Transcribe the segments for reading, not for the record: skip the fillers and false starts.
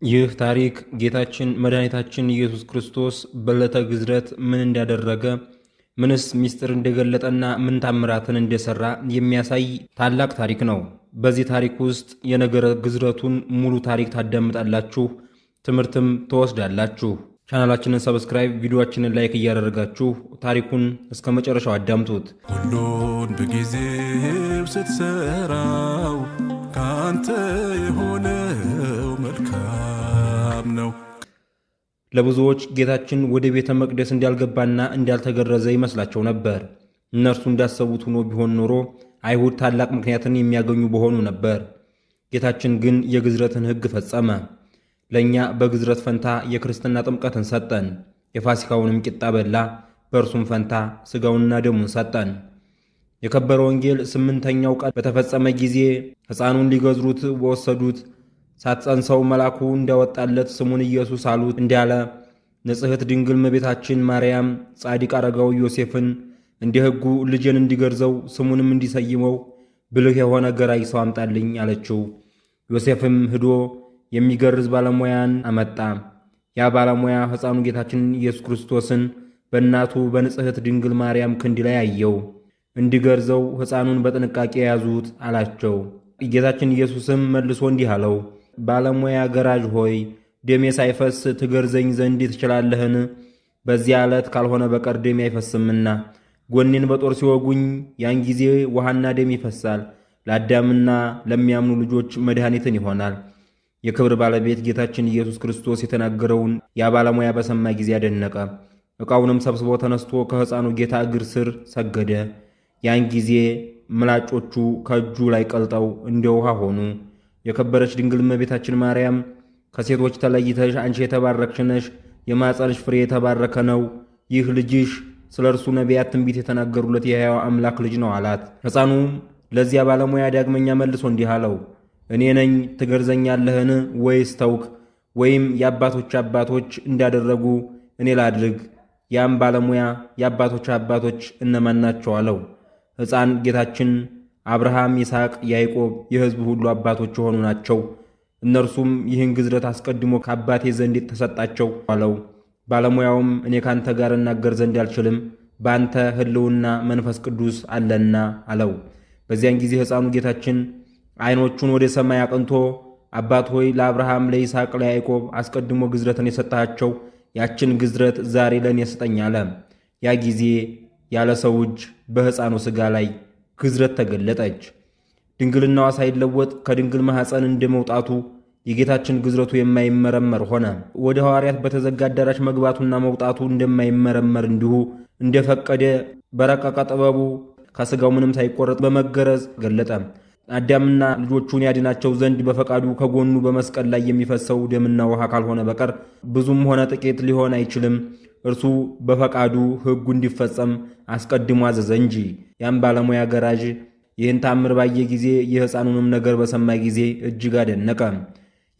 ይህ ታሪክ ጌታችን መድኃኒታችን ኢየሱስ ክርስቶስ በዕለተ ግዝረት ምን እንዳደረገ፣ ምንስ ምስጢር እንደገለጠና ምን ታምራትን እንደሰራ የሚያሳይ ታላቅ ታሪክ ነው። በዚህ ታሪክ ውስጥ የነገረ ግዝረቱን ሙሉ ታሪክ ታዳምጣላችሁ፣ ትምህርትም ትወስዳላችሁ። ቻናላችንን ሰብስክራይብ፣ ቪዲዮአችንን ላይክ እያደረጋችሁ ታሪኩን እስከ መጨረሻው አዳምጡት። ሁሉን በጊዜው ስትሰራው ካንተ የሆነው መልካም ነው። ለብዙዎች ጌታችን ወደ ቤተ መቅደስ እንዳልገባና እንዳልተገረዘ ይመስላቸው ነበር። እነርሱ እንዳሰቡት ሆኖ ቢሆን ኖሮ አይሁድ ታላቅ ምክንያትን የሚያገኙ በሆኑ ነበር። ጌታችን ግን የግዝረትን ሕግ ፈጸመ። ለእኛ በግዝረት ፈንታ የክርስትና ጥምቀትን ሰጠን። የፋሲካውንም ቂጣ በላ፣ በእርሱም ፈንታ ሥጋውንና ደሙን ሰጠን። የከበረ ወንጌል 8ኛው ቀን በተፈጸመ ጊዜ ሕፃኑን ሊገዝሩት በወሰዱት ሳትጸንሰው መልአኩ እንዳወጣለት ስሙን ኢየሱስ አሉት እንዳለ ንጽሕት ድንግል እመቤታችን ማርያም ጻድቅ አረጋዊ ዮሴፍን እንደ ሕጉ ልጄን እንዲገርዘው ስሙንም እንዲሰይመው ብልህ የሆነ ገራይ ሰው አምጣልኝ አለችው። ዮሴፍም ሂዶ የሚገርዝ ባለሙያን አመጣ። ያ ባለሙያ ሕፃኑ ጌታችን ኢየሱስ ክርስቶስን በእናቱ በንጽሕት ድንግል ማርያም ክንድ ላይ አየው። እንዲገርዘው ሕፃኑን በጥንቃቄ ያዙት አላቸው። ጌታችን ኢየሱስም መልሶ እንዲህ አለው፣ ባለሙያ ገራዥ ሆይ ደሜ ሳይፈስ ትገርዘኝ ዘንድ ትችላለህን? በዚያ ዕለት ካልሆነ በቀር ደሜ አይፈስምና። ጎኔን በጦር ሲወጉኝ ያን ጊዜ ውሃና ደም ይፈሳል፣ ለአዳምና ለሚያምኑ ልጆች መድኃኒትን ይሆናል። የክብር ባለቤት ጌታችን ኢየሱስ ክርስቶስ የተናገረውን ያ ባለሙያ በሰማ ጊዜ አደነቀ። ዕቃውንም ሰብስቦ ተነስቶ ከሕፃኑ ጌታ እግር ስር ሰገደ። ያን ጊዜ ምላጮቹ ከእጁ ላይ ቀልጠው እንደ ውሃ ሆኑ። የከበረች ድንግል እመቤታችን ማርያም ከሴቶች ተለይተሽ አንቺ የተባረክሽ ነሽ፣ የማኅፀንሽ ፍሬ የተባረከ ነው። ይህ ልጅሽ ስለ እርሱ ነቢያት ትንቢት የተናገሩለት የሕያው አምላክ ልጅ ነው አላት። ሕፃኑም ለዚያ ባለሙያ ዳግመኛ መልሶ እንዲህ አለው፣ እኔ ነኝ ትገርዘኛለህን? ወይስ ተውክ? ወይም የአባቶች አባቶች እንዳደረጉ እኔ ላድርግ? ያም ባለሙያ የአባቶች አባቶች እነማን ናቸው አለው። ሕፃን ጌታችን አብርሃም፣ ይስሐቅ፣ ያዕቆብ የሕዝብ ሁሉ አባቶች የሆኑ ናቸው። እነርሱም ይህን ግዝረት አስቀድሞ ከአባቴ ዘንድ ተሰጣቸው አለው። ባለሙያውም እኔ ካንተ ጋር እናገር ዘንድ አልችልም፣ በአንተ ሕልውና መንፈስ ቅዱስ አለና አለው። በዚያን ጊዜ ሕፃኑ ጌታችን ዓይኖቹን ወደ ሰማይ አቅንቶ አባት ሆይ ለአብርሃም፣ ለይስሐቅ፣ ለያዕቆብ አስቀድሞ ግዝረትን የሰጣቸው ያችን ግዝረት ዛሬ ለእኔ ስጠኝ አለ። ያ ጊዜ ያለ ሰው እጅ በሕፃኑ ሥጋ ላይ ግዝረት ተገለጠች። ድንግልናዋ ሳይለወጥ ከድንግል ማኅፀን እንደ መውጣቱ የጌታችን ግዝረቱ የማይመረመር ሆነ። ወደ ሐዋርያት በተዘጋ አዳራሽ መግባቱና መውጣቱ እንደማይመረመር እንዲሁ እንደፈቀደ በረቀቀ ጥበቡ ከሥጋው ምንም ሳይቆረጥ በመገረዝ ገለጠ። አዳምና ልጆቹን ያድናቸው ዘንድ በፈቃዱ ከጎኑ በመስቀል ላይ የሚፈሰው ደምና ውሃ ካልሆነ በቀር ብዙም ሆነ ጥቂት ሊሆን አይችልም። እርሱ በፈቃዱ ሕጉ እንዲፈጸም አስቀድሞ አዘዘ እንጂ። ያም ባለሙያ ገራዥ ይህን ታምር ባየ ጊዜ የሕፃኑንም ነገር በሰማ ጊዜ እጅግ አደነቀ።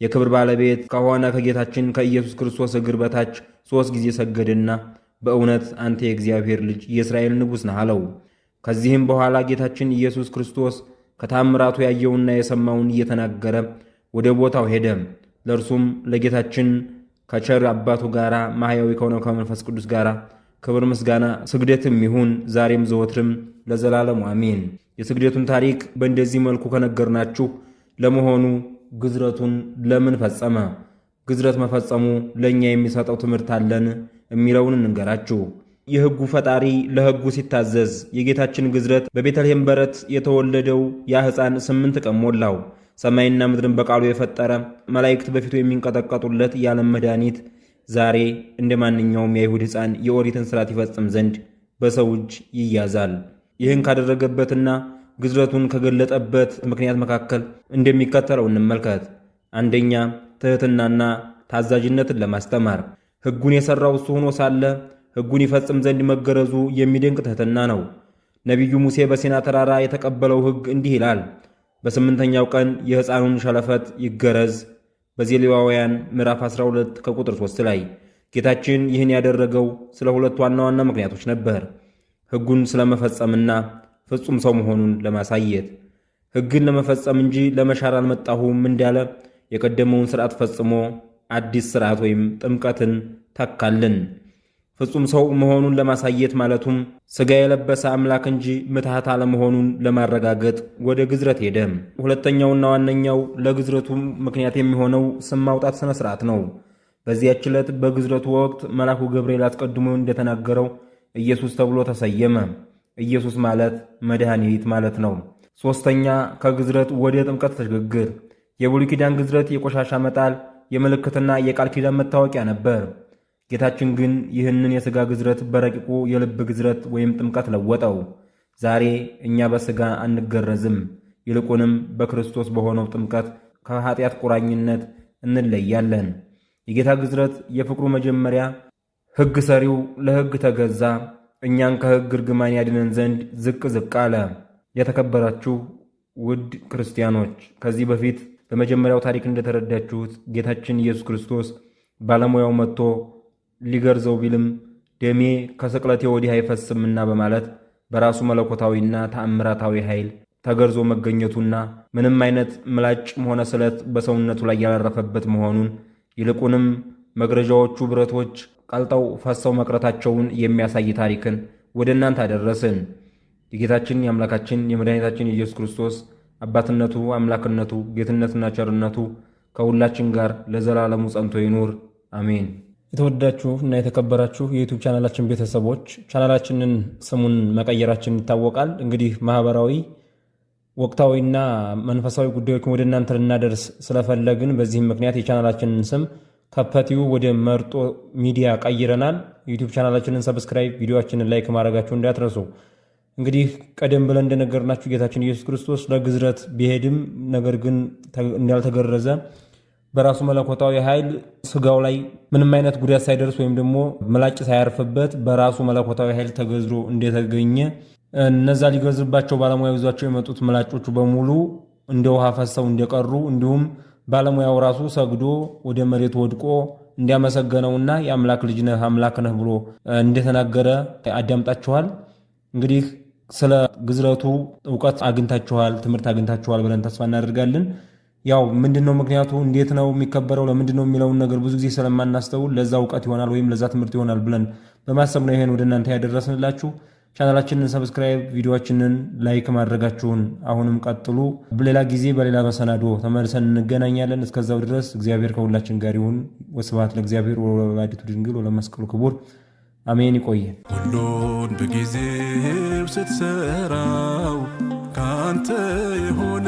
የክብር ባለቤት ከሆነ ከጌታችን ከኢየሱስ ክርስቶስ እግር በታች 3 ጊዜ ሰገደና በእውነት አንተ የእግዚአብሔር ልጅ የእስራኤል ንጉሥ ነህ አለው። ከዚህም በኋላ ጌታችን ኢየሱስ ክርስቶስ ከታምራቱ ያየውና የሰማውን እየተናገረ ወደ ቦታው ሄደ። ለእርሱም ለጌታችን ከቸር አባቱ ጋር ማሕያዊ ከሆነው ከመንፈስ ቅዱስ ጋር ክብር፣ ምስጋና፣ ስግደትም ይሁን ዛሬም ዘወትርም ለዘላለሙ አሜን። የስግደቱን ታሪክ በእንደዚህ መልኩ ከነገርናችሁ ለመሆኑ ግዝረቱን ለምን ፈጸመ? ግዝረት መፈጸሙ ለእኛ የሚሰጠው ትምህርት አለን የሚለውን እንንገራችሁ። የሕጉ ፈጣሪ ለሕጉ ሲታዘዝ የጌታችን ግዝረት በቤተልሔም በረት የተወለደው ያ ሕፃን 8 ቀን ሞላው። ሰማይና ምድርን በቃሉ የፈጠረ መላእክት በፊቱ የሚንቀጠቀጡለት የዓለም መድኃኒት ዛሬ እንደ ማንኛውም የአይሁድ ሕፃን የኦሪትን ሥርዓት ይፈጽም ዘንድ በሰው እጅ ይያዛል። ይህን ካደረገበትና ግዝረቱን ከገለጠበት ምክንያት መካከል እንደሚከተለው እንመልከት። አንደኛ፣ ትሕትናና ታዛዥነትን ለማስተማር። ሕጉን የሠራው እሱ ሆኖ ሳለ ሕጉን ይፈጽም ዘንድ መገረዙ የሚደንቅ ትሕትና ነው። ነቢዩ ሙሴ በሲና ተራራ የተቀበለው ሕግ እንዲህ ይላል፣ በ8ኛው ቀን የሕፃኑን ሸለፈት ይገረዝ። በዘሌዋውያን ምዕራፍ 12 ከቁጥር 3 ላይ። ጌታችን ይህን ያደረገው ስለ 2 ዋና ዋና ምክንያቶች ነበር። ሕጉን ስለመፈጸምና ፍጹም ሰው መሆኑን ለማሳየት። ሕግን ለመፈጸም እንጂ ለመሻር አልመጣሁም እንዳለ የቀደመውን ሥርዓት ፈጽሞ አዲስ ሥርዓት ወይም ጥምቀትን ተካልን። ፍጹም ሰው መሆኑን ለማሳየት ማለቱም ሥጋ የለበሰ አምላክ እንጂ ምትሃት አለመሆኑን ለማረጋገጥ ወደ ግዝረት ሄደ። ሁለተኛውና ዋነኛው ለግዝረቱ ምክንያት የሚሆነው ስም ማውጣት ሥነ ሥርዓት ነው። በዚያች ዕለት በግዝረቱ ወቅት መልአኩ ገብርኤል አስቀድሞ እንደተናገረው ኢየሱስ ተብሎ ተሰየመ። ኢየሱስ ማለት መድኃኒት ማለት ነው። ሦስተኛ ከግዝረት ወደ ጥምቀት ሽግግር። የብሉይ ኪዳን ግዝረት የቆሻሻ መጣል የምልክትና የቃል ኪዳን መታወቂያ ነበር። ጌታችን ግን ይህንን የሥጋ ግዝረት በረቂቁ የልብ ግዝረት ወይም ጥምቀት ለወጠው። ዛሬ እኛ በሥጋ አንገረዝም፣ ይልቁንም በክርስቶስ በሆነው ጥምቀት ከኃጢአት ቁራኝነት እንለያለን። የጌታ ግዝረት የፍቅሩ መጀመሪያ፣ ሕግ ሰሪው ለሕግ ተገዛ፣ እኛን ከሕግ እርግማን ያድነን ዘንድ ዝቅ ዝቅ አለ። የተከበራችሁ ውድ ክርስቲያኖች፣ ከዚህ በፊት በመጀመሪያው ታሪክ እንደተረዳችሁት ጌታችን ኢየሱስ ክርስቶስ ባለሙያው መጥቶ ሊገርዘው ቢልም ደሜ ከስቅለቴ ወዲህ አይፈስምና በማለት በራሱ መለኮታዊና ተአምራታዊ ኃይል ተገርዞ መገኘቱና ምንም አይነት ምላጭም ሆነ ስለት በሰውነቱ ላይ ያላረፈበት መሆኑን ይልቁንም መግረዣዎቹ ብረቶች ቀልጠው ፈሰው መቅረታቸውን የሚያሳይ ታሪክን ወደ እናንተ አደረስን። የጌታችን የአምላካችን የመድኃኒታችን የኢየሱስ ክርስቶስ አባትነቱ፣ አምላክነቱ፣ ጌትነትና ቸርነቱ ከሁላችን ጋር ለዘላለሙ ጸንቶ ይኑር፣ አሜን። የተወደዳችሁ እና የተከበራችሁ የዩቱብ ቻናላችን ቤተሰቦች ቻናላችንን ስሙን መቀየራችን ይታወቃል። እንግዲህ ማህበራዊ ወቅታዊና መንፈሳዊ ጉዳዮችን ወደ እናንተ ልናደርስ ስለፈለግን በዚህም ምክንያት የቻናላችንን ስም ከፐቲው ወደ መርጦ ሚዲያ ቀይረናል። ዩቱብ ቻናላችንን ሰብስክራይብ፣ ቪዲዮአችንን ላይክ ማድረጋችሁ እንዳትረሱ። እንግዲህ ቀደም ብለን እንደነገርናችሁ ጌታችን ኢየሱስ ክርስቶስ ለግዝረት ቢሄድም ነገር ግን እንዳልተገረዘ በራሱ መለኮታዊ ኃይል ስጋው ላይ ምንም አይነት ጉዳት ሳይደርስ ወይም ደግሞ ምላጭ ሳያርፍበት በራሱ መለኮታዊ ኃይል ተገዝሮ እንደተገኘ እነዛ ሊገዝባቸው ባለሙያው ይዟቸው የመጡት ምላጮቹ በሙሉ እንደ ውሃ ፈሰው እንደቀሩ እንዲሁም ባለሙያው ራሱ ሰግዶ ወደ መሬት ወድቆ እንዲያመሰገነውና የአምላክ ልጅ ነህ አምላክ ነህ ብሎ እንደተናገረ አዳምጣችኋል። እንግዲህ ስለ ግዝረቱ ዕውቀት አግኝታችኋል፣ ትምህርት አግኝታችኋል ብለን ተስፋ እናደርጋለን። ያው ምንድነው ምክንያቱ፣ እንዴት ነው የሚከበረው፣ ለምንድነው የሚለውን ነገር ብዙ ጊዜ ስለማናስተውል ለዛ ዕውቀት ይሆናል ወይም ለዛ ትምህርት ይሆናል ብለን በማሰብ ነው ይሄን ወደ እናንተ ያደረስንላችሁ። ቻናላችንን ሰብስክራይብ፣ ቪዲዮአችንን ላይክ ማድረጋችሁን አሁንም ቀጥሉ። በሌላ ጊዜ በሌላ መሰናዶ ተመልሰን እንገናኛለን። እስከዛው ድረስ እግዚአብሔር ከሁላችን ጋር ይሁን። ወስብሐት ለእግዚአብሔር ወለወላዲቱ ድንግል ወለመስቀሉ ክቡር አሜን። ይቆየን። ሁሉን በጊዜው ስትሰራው ካንተ የሆነ